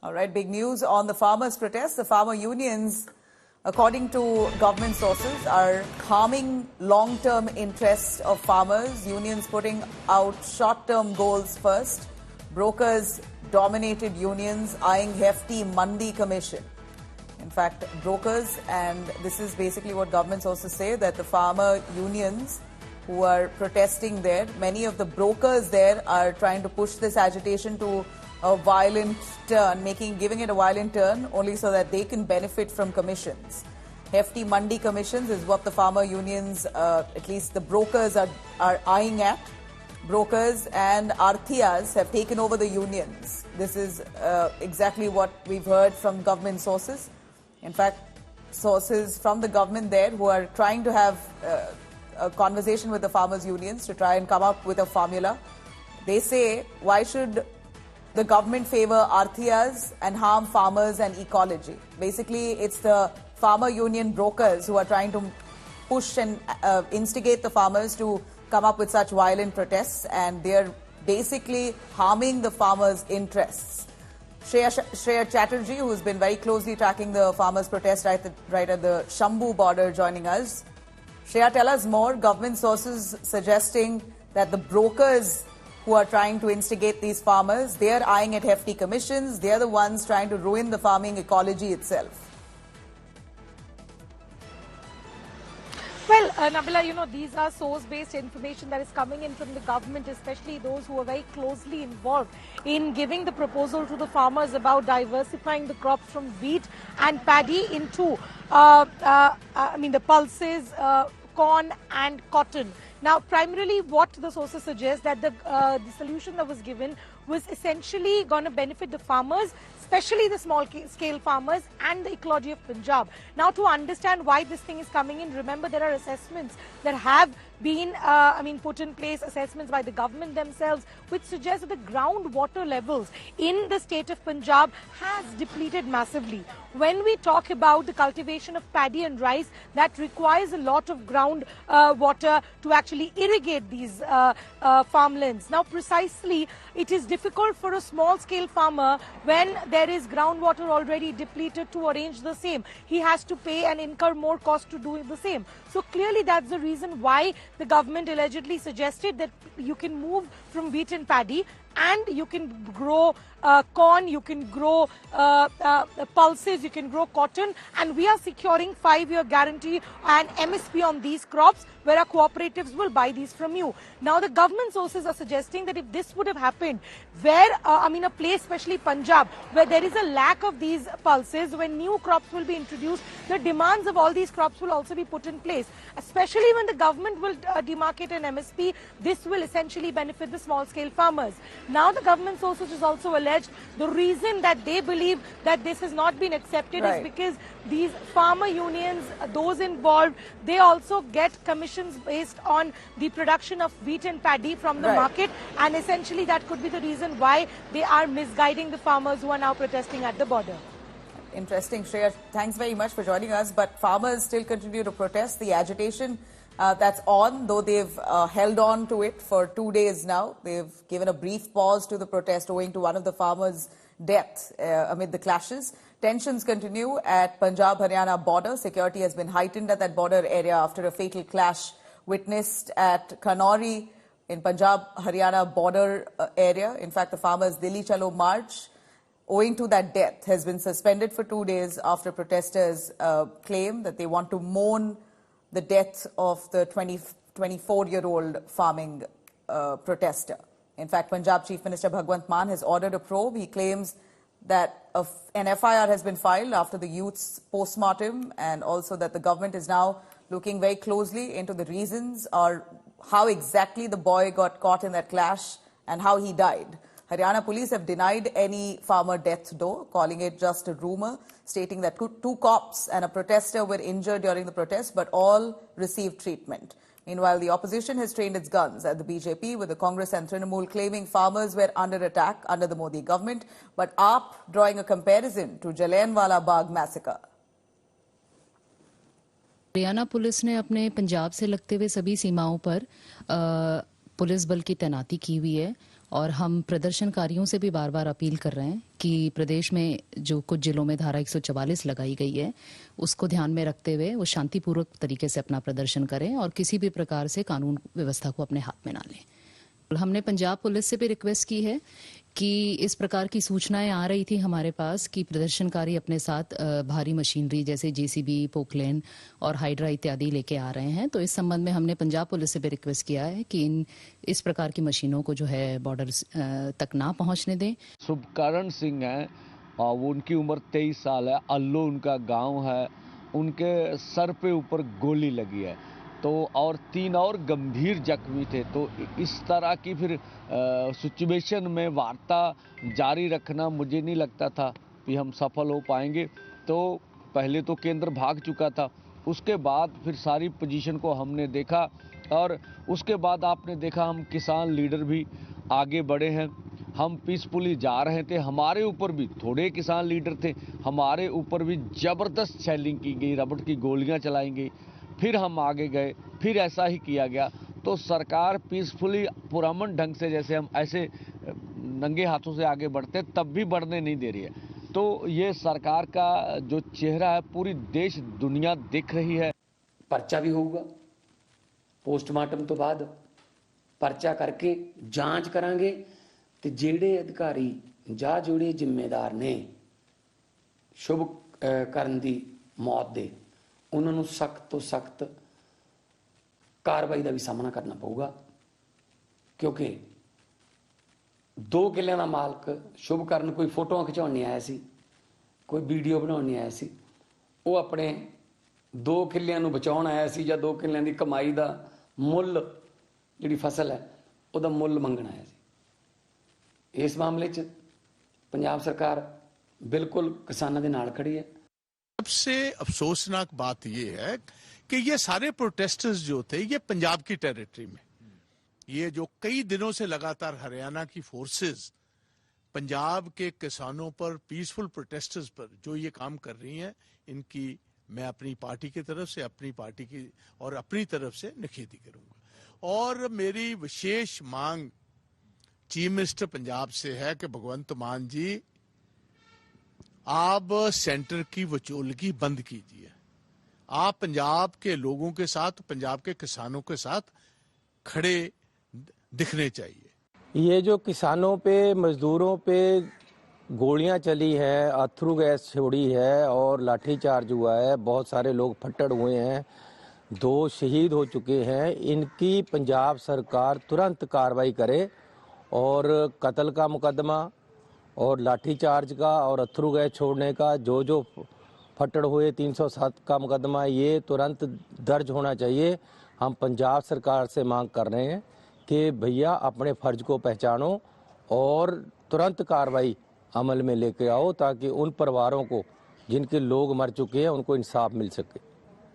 All right, big news on the farmers' protest. The farmer unions, according to government sources, are harming long-term interests of farmers. Unions putting out short-term goals first. Brokers dominated unions eyeing hefty Mandi commission. In fact, brokers, and this is basically what government sources say, that the farmer unions who are protesting there, many of the brokers there are trying to push this agitation to a violent turn, giving it a violent turn only so that they can benefit from commissions. Hefty Mandi commissions is what the farmer unions, at least the brokers, are eyeing at. Brokers and Aarthiyas have taken over the unions. This is exactly what we've heard from government sources. In fact, sources from the government there who are trying to have a conversation with the farmers unions to try and come up with a formula. They say, why should the government favor Aarthiyas and harm farmers and ecology? Basically, it's the farmer union brokers who are trying to push and instigate the farmers to come up with such violent protests, and they're basically harming the farmers' interests. Shreya Chatterjee, who's been very closely tracking the farmers' protest right at the Shambhu border, joining us. Shreya, tell us more. Government sources suggesting that the brokers who are trying to instigate these farmers, they're eyeing at hefty commissions. They're the ones trying to ruin the farming ecology itself. Well, Nabila, these are source-based information that is coming in from the government, especially those who are very closely involved in giving the proposal to the farmers about diversifying the crops from wheat and paddy into, the pulses, corn and cotton. Now, primarily what the sources suggest that the solution that was given was essentially going to benefit the farmers, especially the small-scale farmers and the ecology of Punjab. Now, to understand why this thing is coming in, remember there are assessments that have been put in place, assessments by the government themselves, which suggest that the groundwater levels in the state of Punjab has depleted massively. When we talk about the cultivation of paddy and rice, that requires a lot of ground water to actually irrigate these farmlands. Now, precisely, it is difficult for a small-scale farmer when there is groundwater already depleted to arrange the same. He has to pay and incur more cost to do the same. So clearly, that's the reason why the government allegedly suggested that you can move from wheat and paddy, and you can grow corn, you can grow pulses, you can grow cotton, and we are securing 5-year guarantee and MSP on these crops, where our cooperatives will buy these from you. Now, the government sources are suggesting that if this would have happened, where, a place, especially Punjab, where there is a lack of these pulses, when new crops will be introduced, the demands of all these crops will also be put in place. Especially when the government will demarcate an MSP, this will essentially benefit the small-scale farmers. Now, the government sources is also alleged the reason that they believe that this has not been accepted is because these farmer unions, those involved, they also get commissions based on the production of wheat and paddy from the market, and essentially that could be the reason why they are misguiding the farmers who are now protesting at the border. Interesting, Shreya. Thanks very much for joining us. But farmers still continue to protest. The agitation that's on, though they've held on to it for 2 days now. They've given a brief pause to the protest owing to one of the farmers' death amid the clashes. Tensions continue at Punjab-Haryana border. Security has been heightened at that border area after a fatal clash witnessed at Kanori in Punjab-Haryana border area. In fact, the farmers' Dilli Chalo march, owing to that death, has been suspended for 2 days after protesters claim that they want to mourn the death of the 24-year-old farming protester. In fact, Punjab Chief Minister Bhagwant Mann has ordered a probe. He claims that an FIR has been filed after the youth's postmortem, and also that the government is now looking very closely into the reasons or how exactly the boy got caught in that clash and how he died. Haryana police have denied any farmer death, though, calling it just a rumor, stating that 2 cops and a protester were injured during the protest, but all received treatment. Meanwhile, the opposition has trained its guns at the BJP, with the Congress and Trinamool claiming farmers were under attack under the Modi government, but AAP drawing a comparison to Jallianwala Bagh massacre. Haryana police ने अपने पंजाब से लगते हुए सभी सीमाओं पर police बल की तैनाती की हुई है और हम प्रदर्शनकारियों से भी बार-बार अपील कर रहे हैं कि प्रदेश में जो कुछ जिलों में धारा 144 लगाई गई है उसको ध्यान में रखते हुए वो शांतिपूर्वक तरीके से अपना प्रदर्शन करें और किसी भी प्रकार से कानून व्यवस्था को अपने हाथ में ना लें। हमने पंजाब पुलिस से भी रिक्वेस्ट की है कि इस प्रकार की सूचनाएं आ रही थी हमारे पास कि प्रदर्शनकारी अपने साथ भारी मशीनरी जैसे जेसीबी, पोकलेन और हाइड्रा इत्यादि लेके आ रहे हैं। तो इस संबंध में हमने पंजाब पुलिस से भी रिक्वेस्ट किया है कि इस प्रकार की मशीनों को जो है बॉर्डर तक ना पहुंचने दें। शुभकरण सिंह हैं और उनकी उम्र 23 साल है। अल्लू उनका गांव है। उनके सर पे ऊपर गोली लगी है तो और 3 और गंभीर जख्मी थे। तो इस तरह की फिर सिचुएशन में वार्ता जारी रखना मुझे नहीं लगता था कि हम सफल हो पाएंगे। तो पहले तो केंद्र भाग चुका था, उसके बाद फिर सारी पोजीशन को हमने देखा और उसके बाद आपने देखा हम किसान लीडर भी आगे बढ़े हैं। हम पीसफुली जा रहे थे, हमारे ऊपर भी थोड़े किसान लीडर थे, हमारे ऊपर भी ज़बरदस्त शेलिंग की गई, रबड़ की गोलियां चलाई गई। फिर हम आगे गए, फिर ऐसा ही किया गया। तो सरकार पीसफुली पुरअमन ढंग से, जैसे हम ऐसे नंगे हाथों से आगे बढ़ते तब भी बढ़ने नहीं दे रही है। तो ये सरकार का जो चेहरा है पूरी देश दुनिया देख रही है। परचा भी होगा पोस्टमार्टम तो बाद, परचा करके जांच करांगे ते जेड़े अधिकारी ਜਾਂ ਜਿਹੜੇ ਜ਼ਿੰਮੇਦਾਰ ਨੇ शुभ ਕਰਨ ਦੀ मौत ਦੇ ਉਹਨਾਂ ਨੂੰ सख्त ਤੋਂ सख्त कार्रवाई का भी सामना करना पऊगा। क्योंकि 2 किल्लियां ਦਾ मालक शुभ ਕਰਨ कोई फोटो खिचाउण नहीं आया सी, कोई वीडियो बनाउण नहीं आया सी, वो अपने 2 किल्लियां ਨੂੰ बचाउण आया सी ਜਾਂ 2 किल्लियां ਦੀ कमाई ਦਾ मुल ਜਿਹੜੀ फसल है ਉਹਦਾ मुल ਮੰਗਣ आया सी। इस मामले च पंजाब सरकार बिल्कुल किसानों के नाल खड़ी है। सबसे अफसोसनाक बात यह है कि ये सारे प्रोटेस्टर्स जो थे ये पंजाब की टेरिटरी में, ये जो कई दिनों से लगातार हरियाणा की फोर्सेस पंजाब के किसानों पर, पीसफुल प्रोटेस्टर्स पर जो ये काम कर रही हैं, इनकी मैं अपनी पार्टी की तरफ से, अपनी पार्टी की और अपनी तरफ से निखेधी करूंगा। और मेरी विशेष मांग चीफ मिनिस्टर पंजाब से है कि भगवंत मान जी आप सेंटर की वचोलगी बंद कीजिए। आप पंजाब के लोगों के साथ, पंजाब के किसानों के साथ खड़े दिखने चाहिए। ये जो किसानों पे, मजदूरों पे गोलियां चली है, अथरू गैस छोड़ी है और लाठीचार्ज हुआ है, बहुत सारे लोग फट्टड़ हुए हैं, 2 शहीद हो चुके हैं, इनकी पंजाब सरकार तुरंत कार्रवाई करे और कत्ल का मुकदमा और लाठीचार्ज का और अथरू गैस छोड़ने का जो फट्टड़ हुए 307 का मुकदमा, ये तुरंत दर्ज होना चाहिए। हम पंजाब सरकार से मांग कर रहे हैं कि भैया अपने फर्ज को पहचानो और तुरंत कार्रवाई अमल में लेके आओ ताकि उन परिवारों को जिनके लोग मर चुके हैं उनको इंसाफ मिल सके।